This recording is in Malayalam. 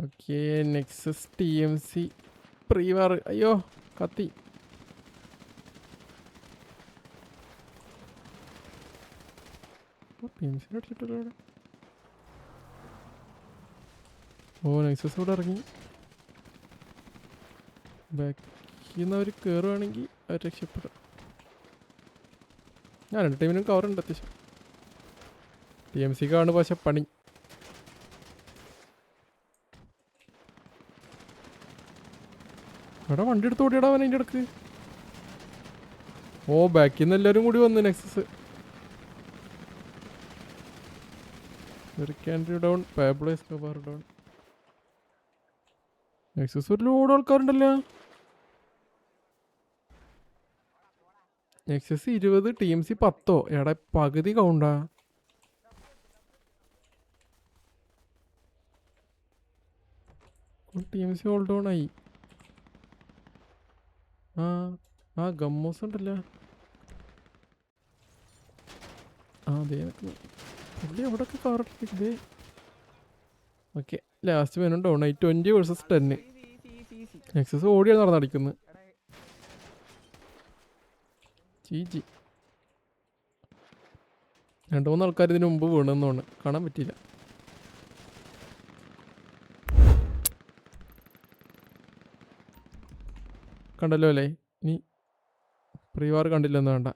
Okay Nexus TMC പ്രീവാർ. അയ്യോ കത്തി. ഓ നെക്സസ് ഇവിടെ ഇറങ്ങി. ബാക്കിൽ നിന്ന് അവർ കയറുകയാണെങ്കിൽ അവർ രക്ഷപ്പെടും. ഞാൻ രണ്ട് ടൈമിനും കവറുണ്ട് അത്യാവശ്യം. TMCക്കാണ് പക്ഷെ പണി. എടാ വണ്ടി എടുത്ത് ഓടിയടാ അവൻ അതിൻ്റെ ഇടക്ക്. ഓ ബാക്കിൽ നിന്ന് എല്ലാവരും കൂടി വന്നു നെക്സസ്. ഡൗൺ പാബ്ലോസ് കബാർ ഡൗൺ. നെക്സസ് ഒരു ലോഡ് ആൾക്കാരുണ്ടല്ലോ. Nexus 20 TMC 10. എടാ പകുതി കൗണ്ടാ. TMC ഹോൾഡ് ഓൺ ആയി. ആ ഗമ്മോസ് ഉണ്ടല്ലോ. അതെ പുള്ളി അവിടെയൊക്കെ കാറിട്ടേ. ഓക്കെ ലാസ്റ്റ് വേണം ഡൗൺ ആയി. 20 vs 10. നെക്സസ് ഓടിയാണ് നടന്നടിക്കുന്നത്. ചീച്ചി 2-3 ആൾക്കാർ ഇതിന് മുമ്പ് വീണെന്നോണ്ട് കാണാൻ പറ്റിയില്ല. കണ്ടല്ലോ അല്ലേ? ഇനി പ്രീവാർ കണ്ടില്ലെന്ന് വേണ്ട.